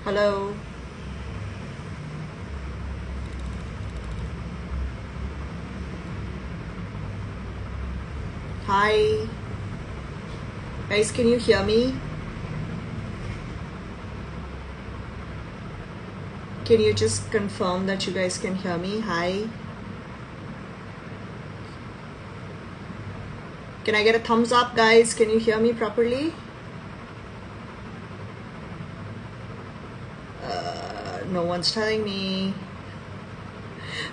Hello. Hi. Guys, can you hear me? Can you just confirm that you guys can hear me? Hi. Can I get a thumbs up, guys? Can you hear me properly? No one's telling me.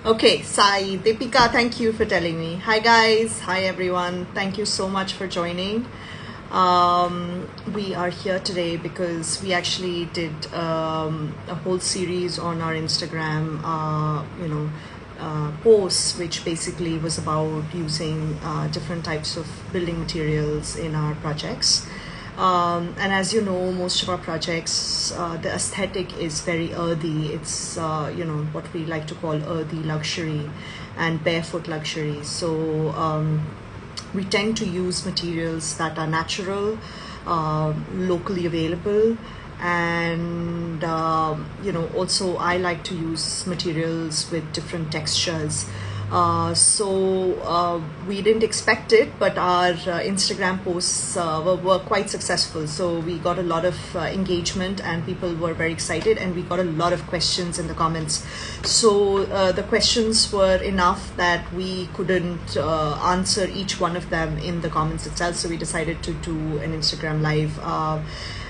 Okay, Sai, Deepika, thank you for telling me. Hi, guys. Hi, everyone. Thank you so much for joining. We are here today because we actually did a whole series on our Instagram, posts, which basically was about using different types of building materials in our projects. And as you know, most of our projects, the aesthetic is very earthy. It's, what we like to call earthy luxury and barefoot luxury. So we tend to use materials that are natural, locally available, and also I like to use materials with different textures. So we didn't expect it, but our Instagram posts were quite successful. So we got a lot of engagement and people were very excited, and we got a lot of questions in the comments. So the questions were enough that we couldn't answer each one of them in the comments itself. So we decided to do an Instagram live.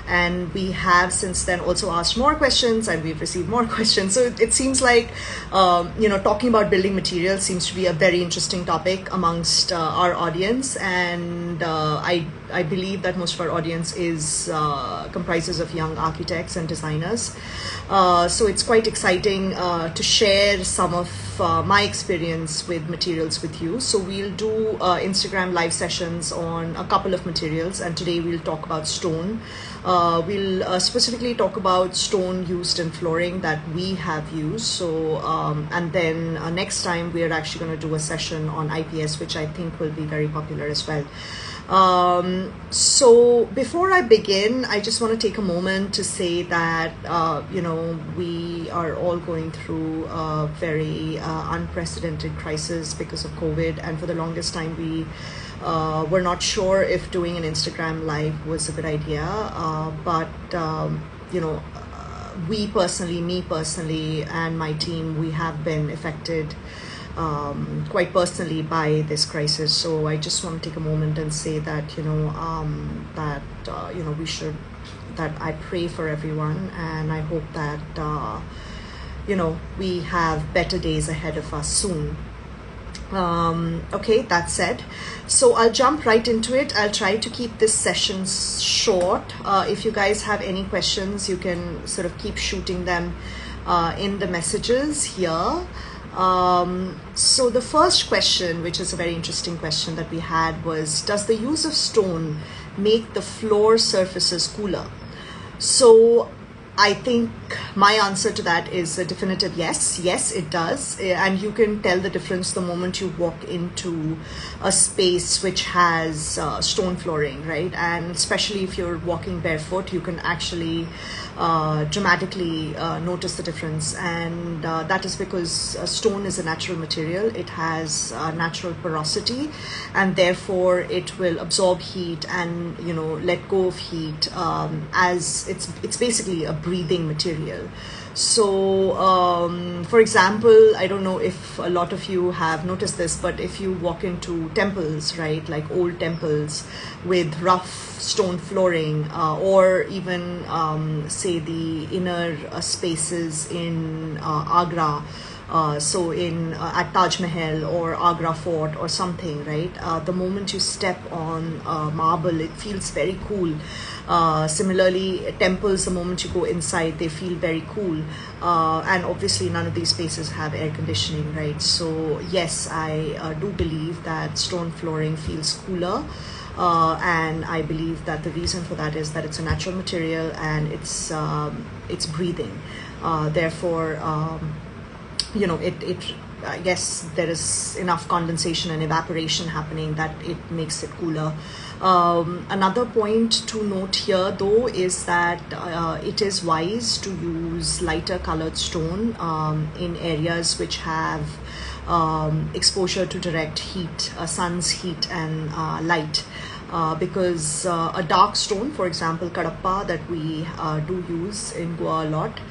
And we have since then also asked more questions, and we've received more questions. So it seems like, talking about building materials seems to be a very interesting topic amongst our audience. And I believe that most of our audience is comprises of young architects and designers. So it's quite exciting to share some of my experience with materials with you. So we'll do Instagram live sessions on a couple of materials, and today we'll talk about stone. We'll specifically talk about stone used in flooring that we have used. So, and then next time we are actually going to do a session on IPS, which I think will be very popular as well. So before I begin, I just want to take a moment to say that, we are all going through a very unprecedented crisis because of COVID. And for the longest time, we're not sure if doing an Instagram live was a good idea. But me personally, and my team, we have been affected quite personally by this crisis. So I just want to take a moment and say that, that I pray for everyone, and I hope that, we have better days ahead of us soon. Okay, that said, so I'll jump right into it. I'll try to keep this session short. If you guys have any questions, you can sort of keep shooting them in the messages here. So the first question, which is a very interesting question that we had, was, does the use of stone make the floor surfaces cooler? So I think my answer to that is a definitive yes. Yes, it does. And you can tell the difference the moment you walk into a space which has stone flooring, right? And especially if you're walking barefoot, you can actually dramatically notice the difference. And that is because stone is a natural material. It has natural porosity, and therefore it will absorb heat and, let go of heat, as it's basically a breathing material. So, for example, I don't know if a lot of you have noticed this, but if you walk into temples, right, like old temples with rough stone flooring, or even, say, the inner spaces in Agra, so in at Taj Mahal or Agra Fort or something, right? The moment you step on marble, it feels very cool. Similarly, temples, the moment you go inside, they feel very cool. And obviously none of these spaces have air conditioning, right? So yes, I do believe that stone flooring feels cooler. And I believe that the reason for that is that it's a natural material and it's breathing. Therefore, it I guess there is enough condensation and evaporation happening that it makes it cooler. Another point to note here though is that it is wise to use lighter colored stone in areas which have exposure to direct heat, sun's heat and light. Because a dark stone, for example, Kadapa, that we do use in Goa a lot,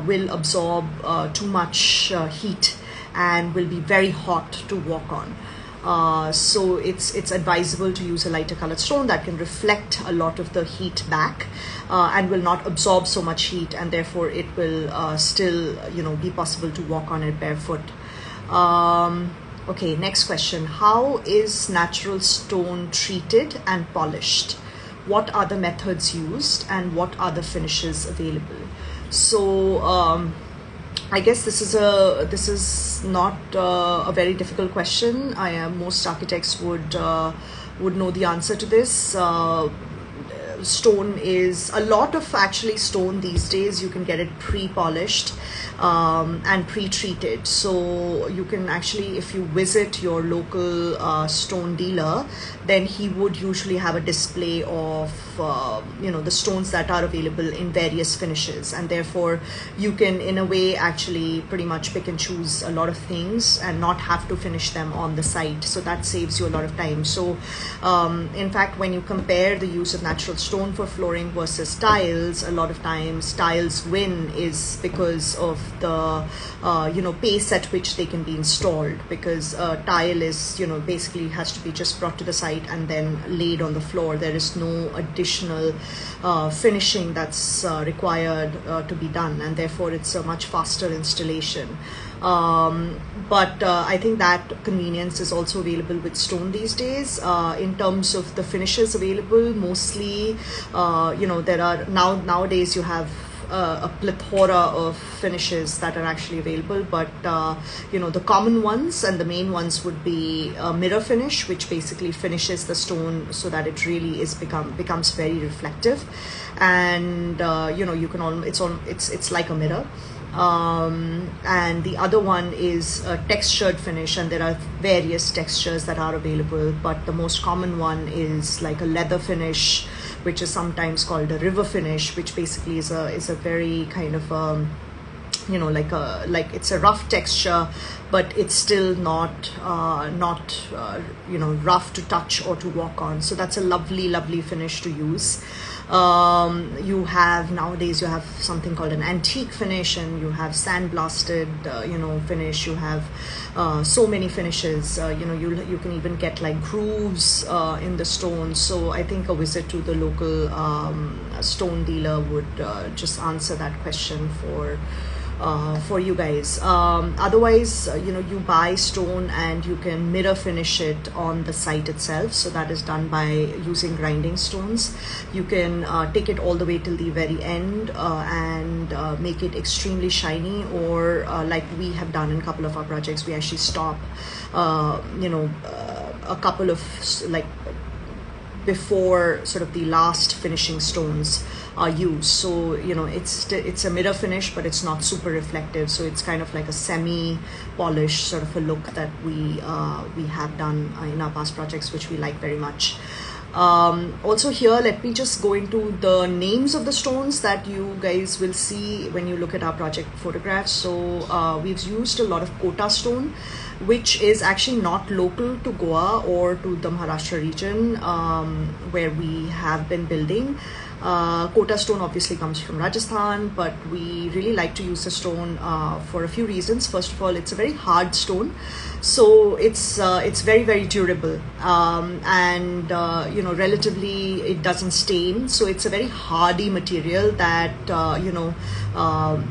will absorb too much heat and will be very hot to walk on. So it's advisable to use a lighter colored stone that can reflect a lot of the heat back and will not absorb so much heat, and therefore it will still, be possible to walk on it barefoot. Okay, next question. How is natural stone treated and polished? What are the methods used and what are the finishes available? So I guess this is not a very difficult question. Most architects would know the answer to this. Stone is a lot of actually stone these days. You can get it pre-polished and pre-treated. So you can actually, if you visit your local stone dealer, then he would usually have a display of the stones that are available in various finishes, and therefore you can in a way actually pretty much pick and choose a lot of things and not have to finish them on the site. So that saves you a lot of time. So in fact, when you compare the use of natural stone for flooring versus tiles, a lot of times tiles win is because of the pace at which they can be installed, because tile is basically has to be just brought to the site and then laid on the floor. There is no additional finishing that's required to be done, and therefore it's a much faster installation. But I think that convenience is also available with stone these days. In terms of the finishes available, mostly there are nowadays you have a plethora of finishes that are actually available, but the common ones and the main ones would be a mirror finish, which basically finishes the stone so that it really becomes very reflective, and you can it's like a mirror. And the other one is a textured finish, and there are various textures that are available, but the most common one is like a leather finish, which is sometimes called a river finish, which basically is a very kind of like it's a rough texture, but it's still not rough to touch or to walk on. So that's a lovely finish to use. Nowadays you have something called an antique finish, and you have sandblasted finish. You have so many finishes. You can even get like grooves in the stone. So I think a visit to the local stone dealer would just answer that question for you guys. Otherwise, you buy stone and you can mirror finish it on the site itself. So that is done by using grinding stones. You can take it all the way till the very end and make it extremely shiny, or like we have done in a couple of our projects, we actually stop a couple of before sort of the last finishing stones are used. So it's a mirror finish, but it's not super reflective, so it's kind of like a semi-polished sort of a look that we have done in our past projects, which we like very much. Also here, let me just go into the names of the stones that you guys will see when you look at our project photographs. So we've used a lot of Kota stone, which is actually not local to Goa or to the Maharashtra region where we have been building. Kota stone obviously comes from Rajasthan, but we really like to use the stone for a few reasons. First of all, it's a very hard stone, so it's very durable, and relatively it doesn't stain. So it's a very hardy material that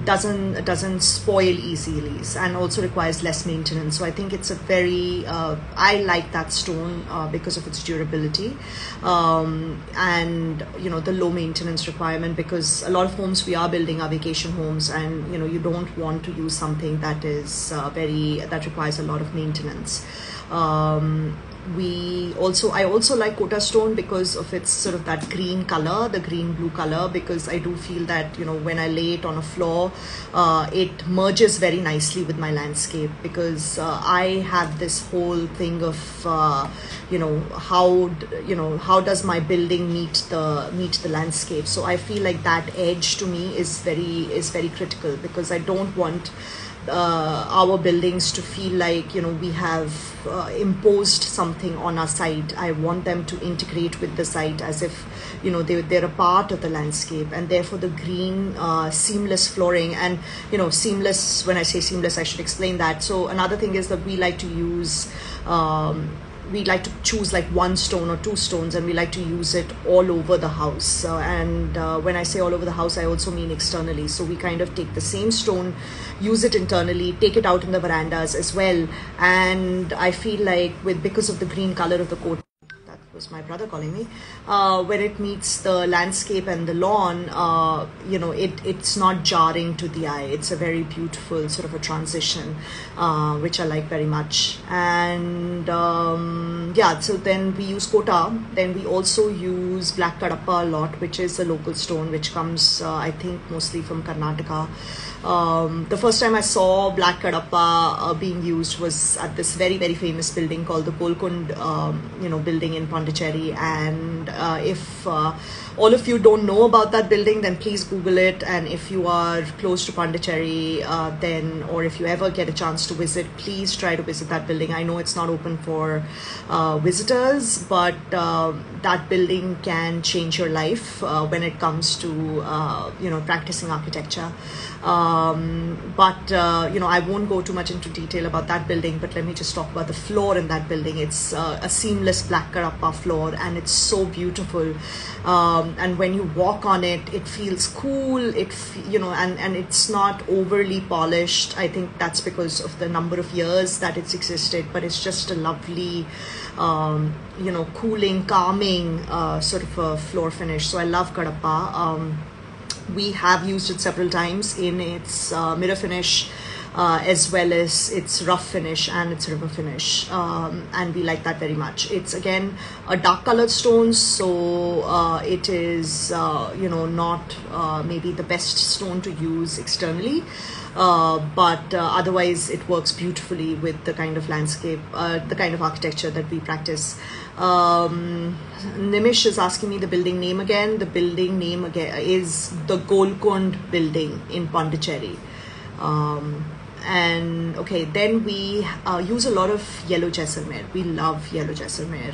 doesn't spoil easily, and also requires less maintenance. So I think it's a very I like that stone because of its durability, and the low maintenance requirement, because a lot of homes we are building are vacation homes, and you don't want to use something that is that requires a lot of maintenance. I also like Kota stone because of its sort of that green color, the green blue color, because I do feel that, you know, when I lay it on a floor, it merges very nicely with my landscape, because I have this whole thing of you know, how does my building meet the landscape. So I feel like that edge to me is very critical, because I don't want our buildings to feel like, you know, we have imposed something on our site. I want them to integrate with the site as if, you know, they're a part of the landscape. And therefore the green seamless flooring, and, you know, seamless, when I say seamless, I should explain that. So another thing is that we like to use we like to choose like one stone or two stones, and we like to use it all over the house. And when I say all over the house, I also mean externally. So we kind of take the same stone, use it internally, take it out in the verandas as well. And I feel like because of the green color of the coat, was my brother calling me, when it meets the landscape and the lawn, you know, it's not jarring to the eye. It's a very beautiful sort of a transition, which I like very much. And yeah, so then we use Kota. Then we also use Black Kadapa a lot, which is a local stone which comes I think mostly from Karnataka. The first time I saw Black Kadapa being used was at this very famous building called the Golkund you know, building in Pondicherry. And if all of you don't know about that building, then please Google it. And if you are close to Pondicherry, then, or if you ever get a chance to visit, please try to visit that building. I know it's not open for visitors, but that building can change your life when it comes to you know, practicing architecture. But you know, I won't go too much into detail about that building, but let me just talk about the floor in that building. It's a seamless Black Kadapa floor, and it's so beautiful. And when you walk on it, it feels cool. You know, and it's not overly polished. I think that's because of the number of years that it's existed, but it's just a lovely you know, cooling, calming sort of a floor finish. So I love Kadapa. We have used it several times in its mirror finish, as well as its rough finish and its river finish, and we like that very much. It's again a dark colored stone, so it is you know, not maybe the best stone to use externally, but otherwise it works beautifully with the kind of landscape, the kind of architecture that we practice. Nimish is asking me the building name again. The building name again is the Golkund building in Pondicherry. And okay, then we use a lot of yellow Jaisalmer. We love yellow Jaisalmer,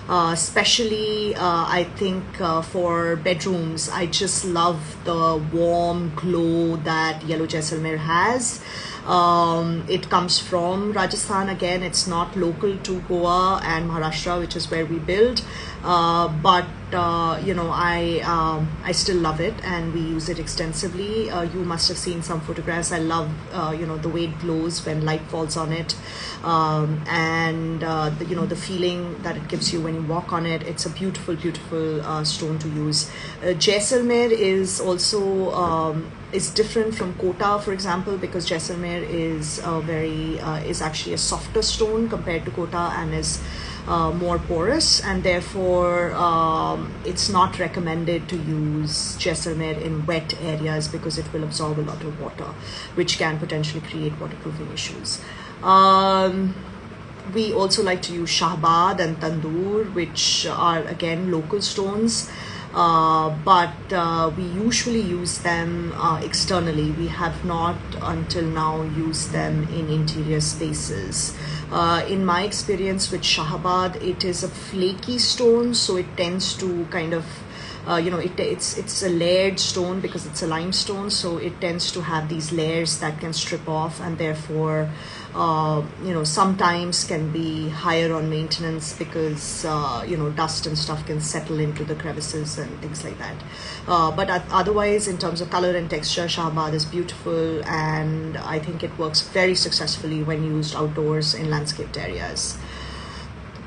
especially I think for bedrooms. I just love the warm glow that yellow Jaisalmer has. It comes from Rajasthan. Again, it's not local to Goa and Maharashtra, which is where we build, but you know, I still love it, and we use it extensively. You must have seen some photographs. I love you know, the way it glows when light falls on it, and you know, the feeling that it gives you when you walk on it. It's a beautiful stone to use. Jaisalmer is also is different from Kota, for example, because Jaisalmer is is actually a softer stone compared to Kota, and is more porous, and therefore it's not recommended to use Jaisalmer in wet areas, because it will absorb a lot of water, which can potentially create waterproofing issues. We also like to use Shahbad and Tandoor, which are again local stones. But we usually use them externally. We have not until now used them in interior spaces. In my experience with Shahbad, it is a flaky stone, so it tends to kind of you know, it's a layered stone because it's a limestone, so it tends to have these layers that can strip off, and therefore you know, sometimes can be higher on maintenance, because you know, dust and stuff can settle into the crevices and things like that. But otherwise, in terms of color and texture, Shahbad is beautiful, and I think it works very successfully when used outdoors in landscaped areas.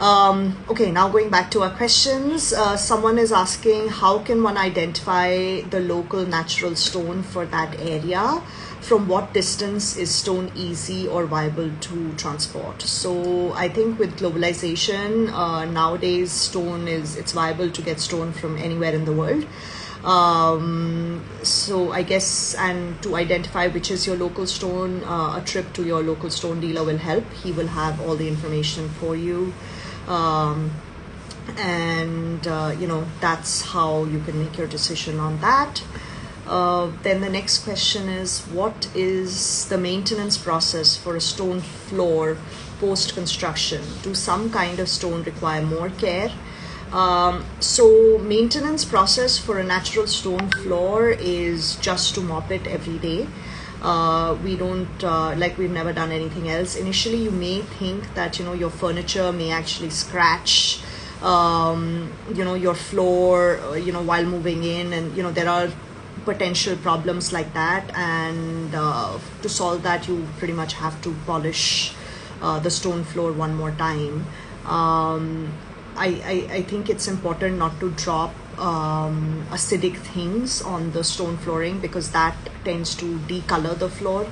Okay, now going back to our questions, someone is asking, how can one identify the local natural stone for that area? from what distance is stone easy or viable to transport. So I think with globalization, nowadays it's viable to get stone from anywhere in the world. So I guess, and to identify which is your local stone, a trip to your local stone dealer will help. He will have all the information for you. That's how you can make your decision on that. Then the next question is, what is the maintenance process for a stone floor post construction? Do some kind of stone require more care? So maintenance process for a natural stone floor is just to mop it every day. We don't we've never done anything else. Initially you may think that your furniture may actually scratch your floor while moving in, and there are potential problems like that, and to solve that you pretty much have to polish the stone floor one more time. I think it's important not to drop acidic things on the stone flooring, because that tends to decolor the floor.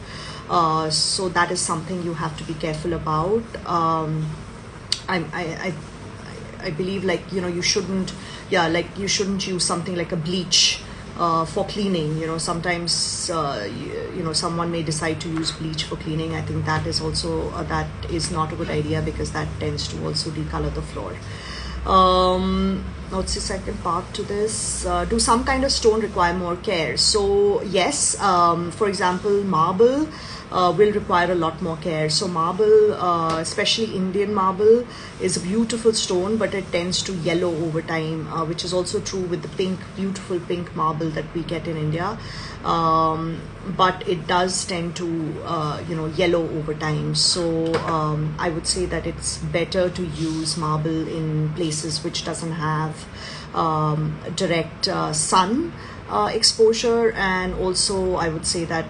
So that is something you have to be careful about. I believe you shouldn't use something like a bleach for cleaning. Sometimes someone may decide to use bleach for cleaning. I think that is also that is not a good idea, because that tends to also decolor the floor. What's the second part to this? Do some kind of stone require more care? So yes, for example, marble will require a lot more care. So marble, especially Indian marble, is a beautiful stone, but it tends to yellow over time, which is also true with the beautiful pink marble that we get in India. But it does tend to yellow over time. So I would say that it's better to use marble in places which doesn't have direct sun exposure. And also I would say that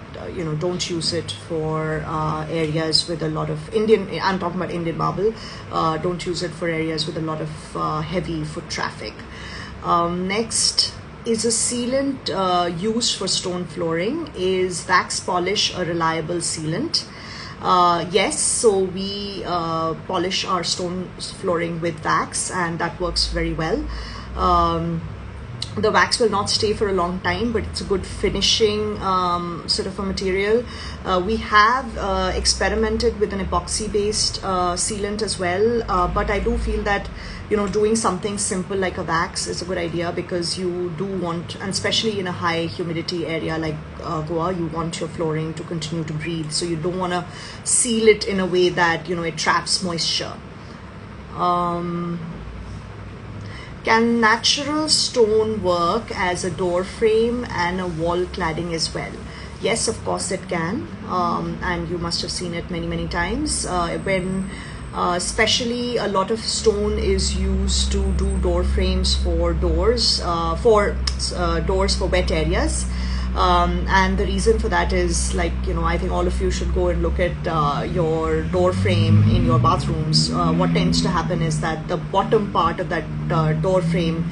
don't use it for areas with a lot of I'm talking about Indian marble. Don't use it for areas with a lot of heavy foot traffic. Next, is a sealant used for stone flooring? Is wax polish a reliable sealant? Yes, so we polish our stone flooring with wax, and that works very well. The wax will not stay for a long time, but it's a good finishing sort of a material. We have experimented with an epoxy based sealant as well, but I do feel that doing something simple like a wax is a good idea, because you do want, and especially in a high humidity area like Goa, you want your flooring to continue to breathe. So you don't want to seal it in a way that it traps moisture. Can natural stone work as a door frame and a wall cladding as well? Yes, of course it can, and you must have seen it many times when especially a lot of stone is used to do door frames for doors, for wet areas. And the reason for that is, I think all of you should go and look at your door frame in your bathrooms. What tends to happen is that the bottom part of that door frame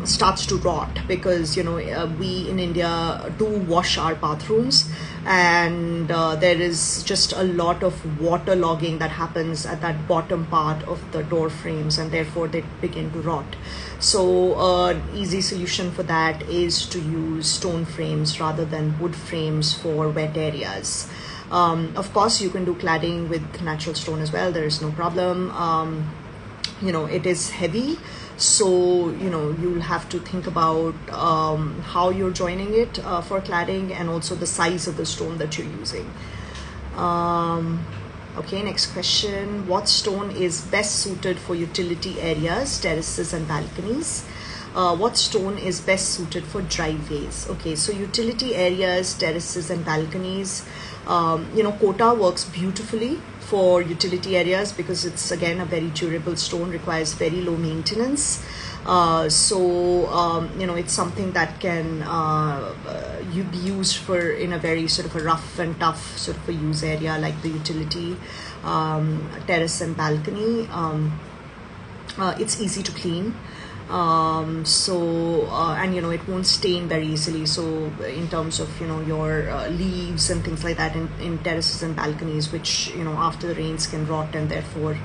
starts to rot, because we in India do wash our bathrooms, and there is just a lot of water logging that happens at that bottom part of the door frames, and therefore they begin to rot. So an easy solution for that is to use stone frames rather than wood frames for wet areas. Of course you can do cladding with natural stone as well, there is no problem. It is heavy, so you'll have to think about how you're joining it for cladding, and also the size of the stone that you're using. Okay, next question. What stone is best suited for utility areas, terraces and balconies? What stone is best suited for driveways? Okay, so utility areas, terraces and balconies, Kota works beautifully for utility areas, because it's again a very durable stone, requires very low maintenance. It's something that can be used for in a very sort of a rough and tough sort of a use area like the utility terrace and balcony. It's easy to clean. And it won't stain very easily. So in terms of your leaves and things like that in terraces and balconies, which after the rains can rot and therefore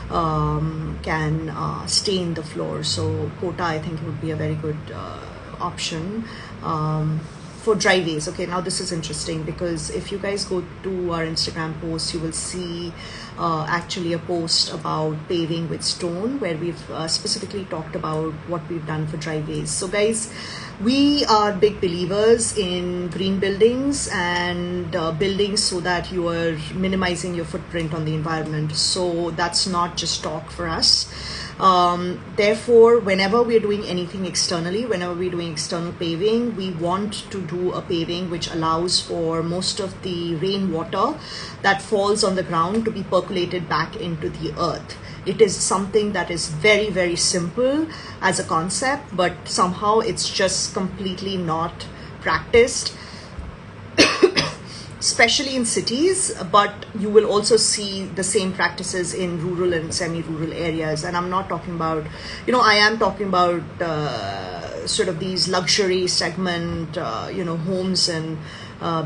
can stain the floor. So Kota, I think, would be a very good option for driveways. Okay, now this is interesting, because if you guys go to our Instagram post, you will see actually a post about paving with stone, where we've specifically talked about what we've done for driveways. So guys, we are big believers in green buildings and buildings so that you are minimizing your footprint on the environment. So that's not just talk for us. Therefore, whenever we're doing anything externally, whenever we're doing external paving, we want to do a paving which allows for most of the rainwater that falls on the ground to be percolated back into the earth. It is something that is very, very simple as a concept, but somehow it's just completely not practiced, especially in cities. But you will also see the same practices in rural and semi-rural areas. And I'm not talking about, I am talking about sort of these luxury segment, homes and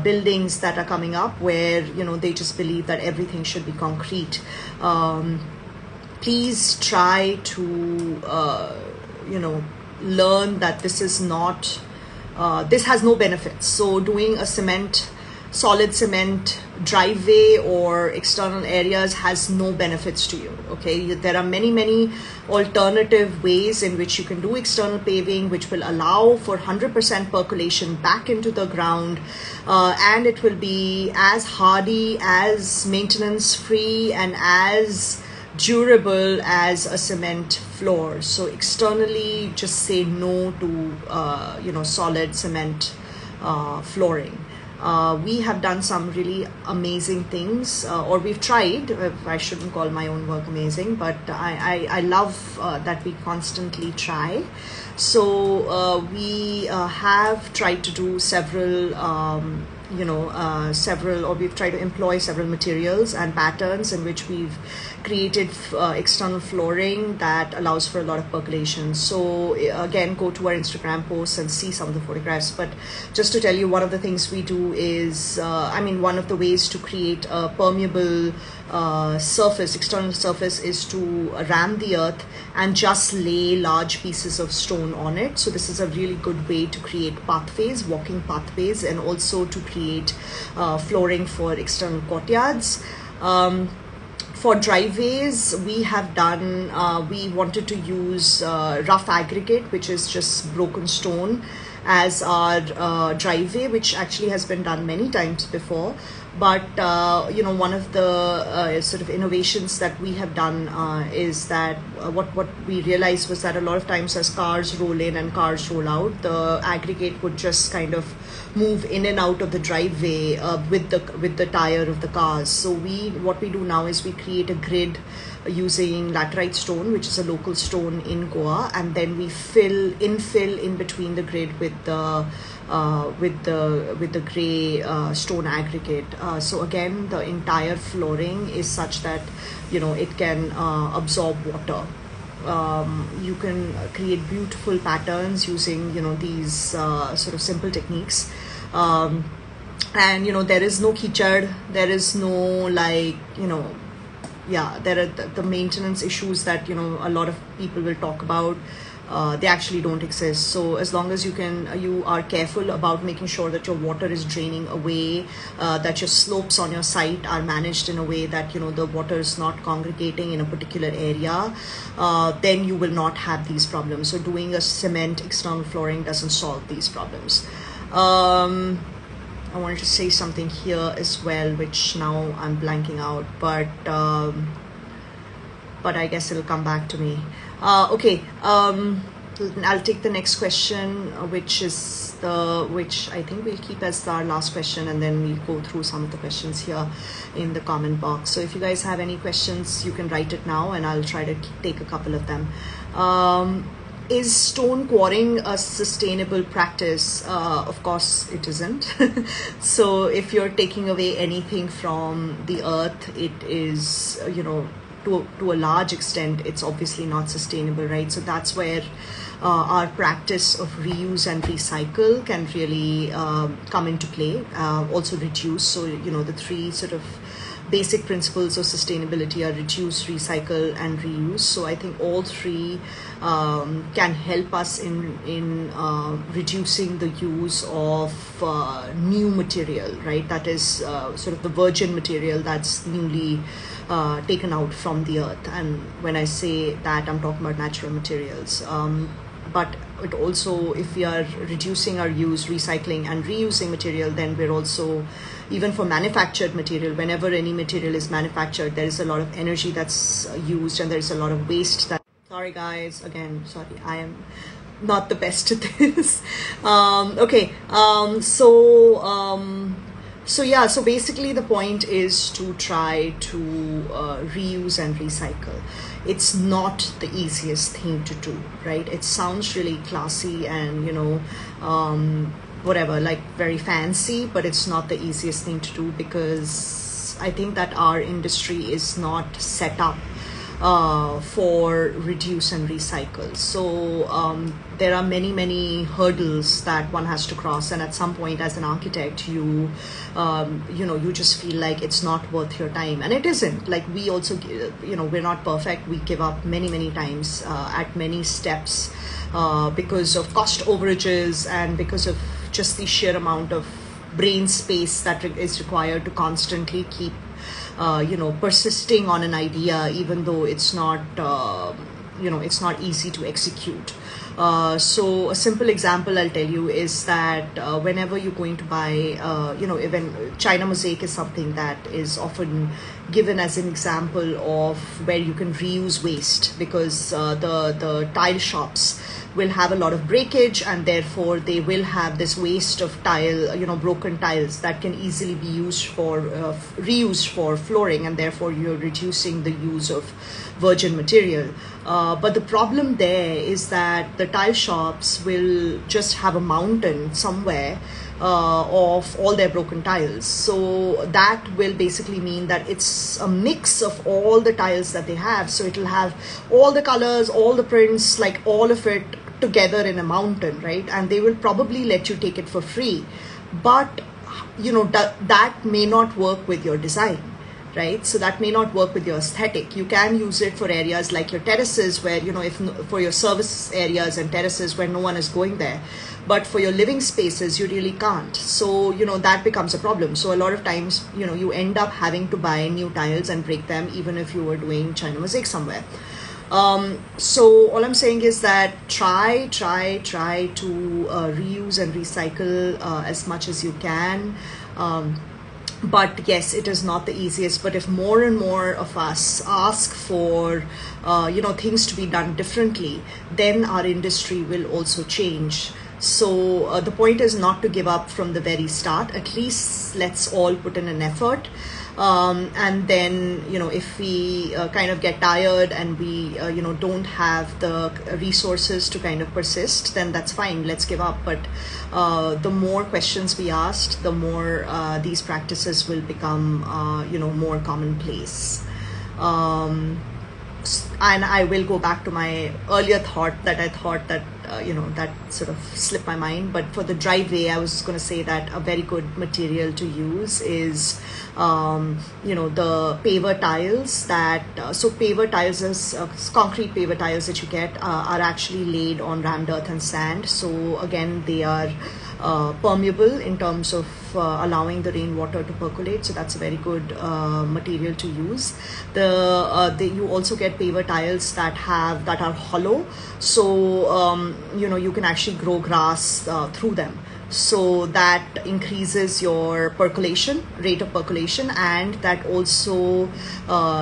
buildings that are coming up, where, they just believe that everything should be concrete. Please try to, learn that this is not, this has no benefits. So doing a solid cement driveway or external areas has no benefits to you. Okay, there are many alternative ways in which you can do external paving, which will allow for 100% percolation back into the ground, and it will be as hardy, as maintenance free, and as durable as a cement floor. So externally, just say no to solid cement flooring. We have done some really amazing things, or we've tried. I shouldn't call my own work amazing, but I love that we constantly try. So we have tried to do several or we've tried to employ several materials and patterns in which we've created external flooring that allows for a lot of percolation. So again, go to our Instagram posts and see some of the photographs. But just to tell you, one of the things we do is, one of the ways to create a permeable external surface, is to ram the earth and just lay large pieces of stone on it. So this is a really good way to create pathways, walking pathways, and also to create flooring for external courtyards. For driveways, we have done, we wanted to use rough aggregate, which is just broken stone, as our driveway, which actually has been done many times before. But one of the sort of innovations that we have done is that what we realized was that a lot of times as cars roll in and cars roll out, the aggregate would just kind of move in and out of the driveway with the tire of the cars. So what we do now is we create a grid using laterite stone, which is a local stone in Goa, and then we infill in between the grid with the gray stone aggregate. So again, the entire flooring is such that it can absorb water. You can create beautiful patterns using these sort of simple techniques. And there is no kichad, there is no there are the maintenance issues that a lot of people will talk about. They actually don't exist. So as long as you are careful about making sure that your water is draining away, that your slopes on your site are managed in a way that the water is not congregating in a particular area, then you will not have these problems. So doing a cement external flooring doesn't solve these problems. I wanted to say something here as well, which now I'm blanking out, but I guess it'll come back to me. Okay, I'll take the next question, which I think we'll keep as our last question, and then we'll go through some of the questions here in the comment box. So if you guys have any questions, you can write it now, and I'll try to take a couple of them. Is stone quarrying a sustainable practice? Of course it isn't. So if you're taking away anything from the earth, it is, to a large extent, it's obviously not sustainable, right? So that's where our practice of reuse and recycle can really come into play. Also reduce. So, the three sort of basic principles of sustainability are reduce, recycle, and reuse. So I think all three can help us in reducing the use of new material, right? That is sort of the virgin material that's newly taken out from the earth. And when I say that, I'm talking about natural materials. But it also, if we are reducing our use, recycling and reusing material, then we're also, even for manufactured material, whenever any material is manufactured, there is a lot of energy that's used, and there's a lot of waste that, sorry guys, again, sorry, I am not the best at this. So basically the point is to try to reuse and recycle. It's not the easiest thing to do, right? It sounds really classy and, whatever, like very fancy, but it's not the easiest thing to do, because I think that our industry is not set up for reduce and recycle. So there are many hurdles that one has to cross, and at some point as an architect you just feel like it's not worth your time, and it isn't. Like, we also, we're not perfect. We give up many times at many steps because of cost overages and because of just the sheer amount of brain space that is required to constantly keep persisting on an idea, even though it's not it's not easy to execute. So a simple example I'll tell you is that whenever you're going to buy, even China Mosaic is something that is often given as an example of where you can reuse waste, because the tile shops will have a lot of breakage, and therefore they will have this waste of tile, broken tiles that can easily be used for reused for flooring, and therefore you're reducing the use of virgin material. But the problem there is that the tile shops will just have a mountain somewhere of all their broken tiles. So that will basically mean that it's a mix of all the tiles that they have. So it'll have all the colors, all the prints, like all of it together in a mountain, right? And they will probably let you take it for free, but that may not work with your design, right? So that may not work with your aesthetic. You can use it for areas like your terraces, where if for your service areas and terraces where no one is going there, but for your living spaces you really can't. So that becomes a problem. So a lot of times you end up having to buy new tiles and break them, even if you were doing China Mosaic somewhere. So all I'm saying is that try to reuse and recycle as much as you can. But yes, it is not the easiest. But if more and more of us ask for things to be done differently, then our industry will also change. So the point is not to give up from the very start. At least let's all put in an effort. And then if we kind of get tired and we don't have the resources to kind of persist, then that's fine, let's give up. But the more questions we ask, the more these practices will become more commonplace. And I will go back to my earlier thought that I thought that that sort of slipped my mind. But for the driveway, I was going to say that a very good material to use is the paver tiles. So paver tiles is concrete paver tiles that you get are actually laid on rammed earth and sand. So again, they are permeable in terms of allowing the rainwater to percolate. So that's a very good material to use. You also get paver tiles that are hollow. So you can actually grow grass through them. So that increases your rate of percolation, and that also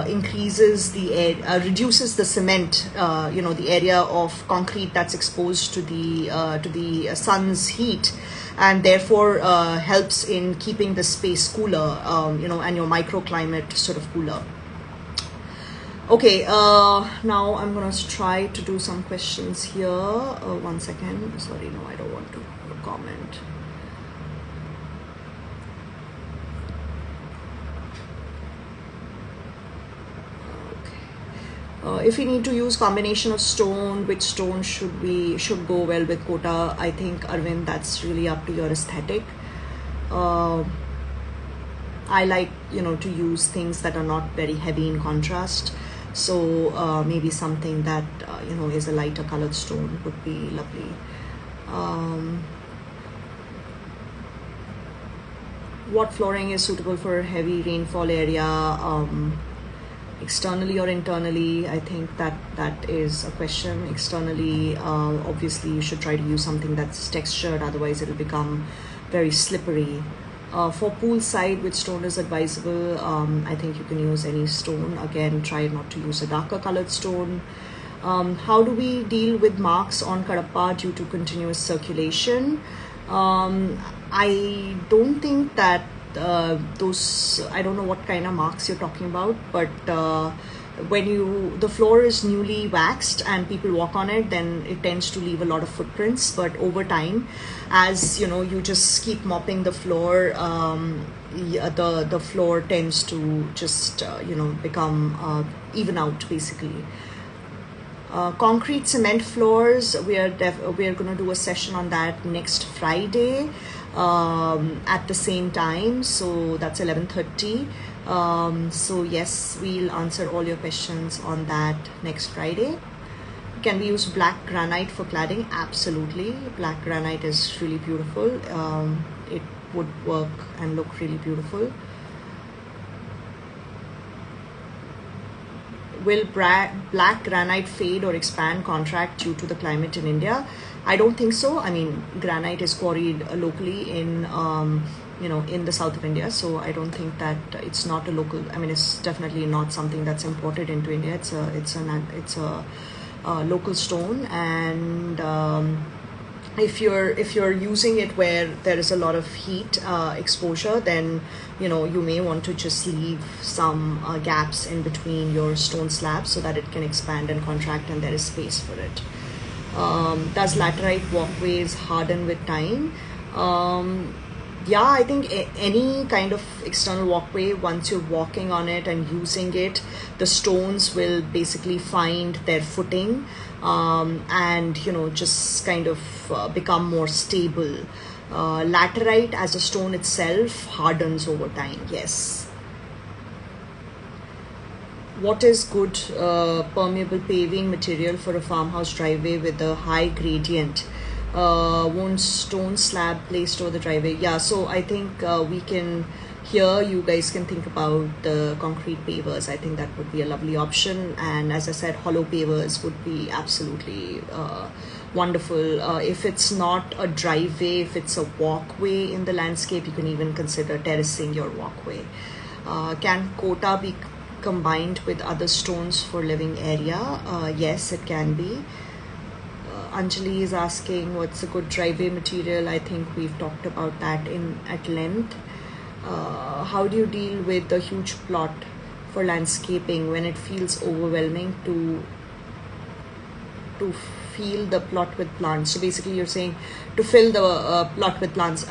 increases the air, reduces the cement, the area of concrete that's exposed to the sun's heat, and therefore helps in keeping the space cooler, and your microclimate sort of cooler. Okay, now I'm gonna try to do some questions here. 1 second. Sorry, no, I don't want to comment. Okay. If we need to use combination of stone, which stone should go well with Kota? I think, Arvind, that's really up to your aesthetic. I like, to use things that are not very heavy in contrast. So maybe something that, is a lighter colored stone would be lovely. What flooring is suitable for a heavy rainfall area? Externally or internally? I think that is a question. Externally, obviously you should try to use something that's textured, otherwise it'll become very slippery. For pool side, which stone is advisable? I think you can use any stone. Again, try not to use a darker colored stone. How do we deal with marks on Kadapa due to continuous circulation? I don't think that I don't know what kind of marks you're talking about, but when the floor is newly waxed and people walk on it, then it tends to leave a lot of footprints. But over time, as you just keep mopping the floor, the floor tends to just become even out basically. Concrete cement floors, we are going to do a session on that next Friday at the same time, so that's 11:30. So yes, we'll answer all your questions on that next Friday. Can we use black granite for cladding? Absolutely. Black granite is really beautiful. It would work and look really beautiful. Will black granite fade or expand contract due to the climate in India? I don't think so. I mean, granite is quarried locally in in the south of India, so I don't think that it's not a local. I mean, it's definitely not something that's imported into India. It's a local stone, and if you're using it where there is a lot of heat exposure, then you may want to just leave some gaps in between your stone slabs so that it can expand and contract and there is space for it. Does laterite walkways harden with time? Yeah, I think any kind of external walkway, once you're walking on it and using it, the stones will basically find their footing and just kind of become more stable. Laterite as a stone itself hardens over time, yes. What is good permeable paving material for a farmhouse driveway with a high gradient? Won't stone slab placed over the driveway? Yeah, so I think we can, here you guys can think about the concrete pavers. I think that would be a lovely option, and as I said, hollow pavers would be absolutely wonderful. If it's not a driveway, if it's a walkway in the landscape, you can even consider terracing your walkway. Can Kota be combined with other stones for living area? Yes, it can be. Anjali is asking what's a good driveway material. I think we've talked about that at length. How do you deal with the huge plot for landscaping when it feels overwhelming to fill the plot with plants? So basically you're saying to fill the plot with plants.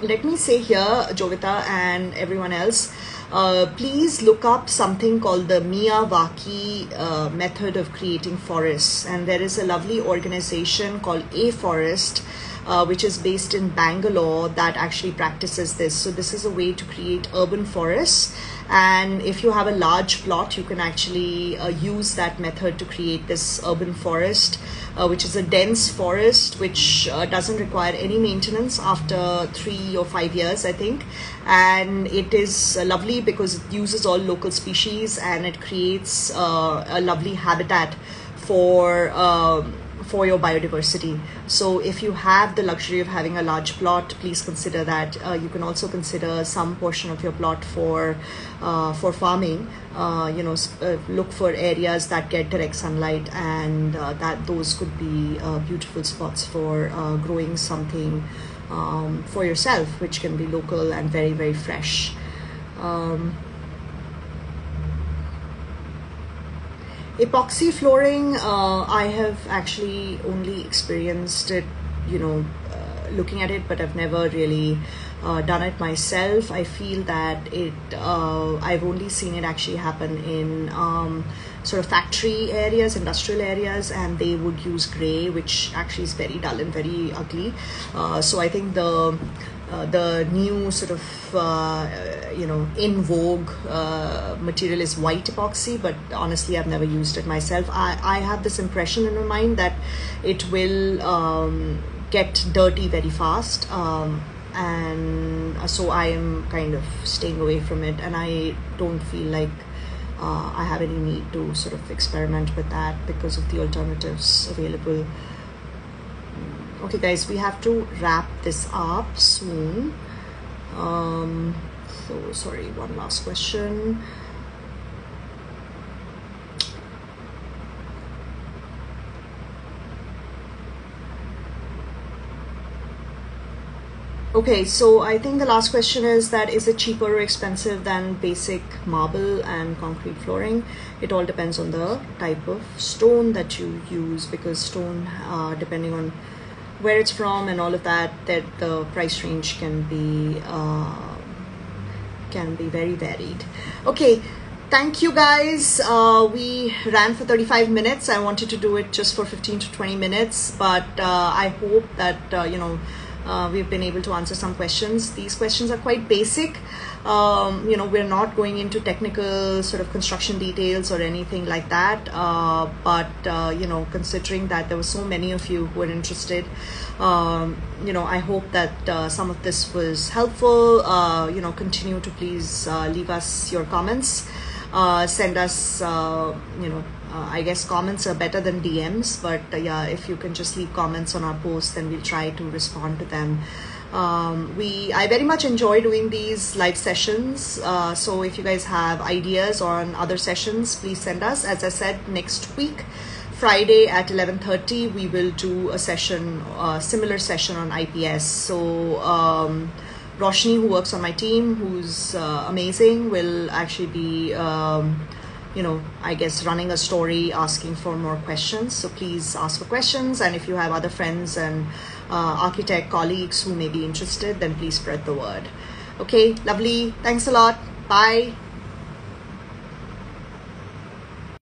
Let me say here, Jovita and everyone else, please look up something called the Miyawaki method of creating forests, and there is a lovely organization called A-Forest which is based in Bangalore that actually practices this. So this is a way to create urban forests, and if you have a large plot, you can actually use that method to create this urban forest, which is a dense forest which doesn't require any maintenance after 3 or 5 years, I think. And it is lovely because it uses all local species and it creates a lovely habitat for your biodiversity. So if you have the luxury of having a large plot, please consider that. You can also consider some portion of your plot for farming. Look for areas that get direct sunlight, and those could be beautiful spots for growing something for yourself, which can be local and very, very fresh. Epoxy flooring, I have actually only experienced it, looking at it, but I've never really done it myself. I feel that I've only seen it actually happen in sort of factory areas, industrial areas, and they would use gray, which actually is very dull and very ugly. So I think the new sort of in vogue material is white epoxy, but honestly I've never used it myself. I have this impression in my mind that it will get dirty very fast, and so I am kind of staying away from it, and I don't feel like I have any need to sort of experiment with that because of the alternatives available. Okay guys, we have to wrap this up soon. So sorry, one last question. Okay, so I think the last question is that, is it cheaper or expensive than basic marble and concrete flooring? It all depends on the type of stone that you use, because stone, depending on where it's from and all of that, the price range can be very varied. Okay, thank you guys. We ran for 35 minutes. I wanted to do it just for 15 to 20 minutes, but I hope that we've been able to answer some questions. These questions are quite basic. We're not going into technical sort of construction details or anything like that, but considering that there were so many of you who were interested, I hope that some of this was helpful. Continue to please leave us your comments, send us I guess comments are better than DMs, but yeah, if you can just leave comments on our posts, then we'll try to respond to them. I very much enjoy doing these live sessions, so if you guys have ideas on other sessions, please send us. As I said, next week Friday at 11:30 we will do a session, similar session on IPS. So Roshni, who works on my team, who's amazing, will actually be I guess running a story, asking for more questions. So please ask for questions, and if you have other friends and architect colleagues who may be interested, then please spread the word. Okay, lovely. Thanks a lot. Bye.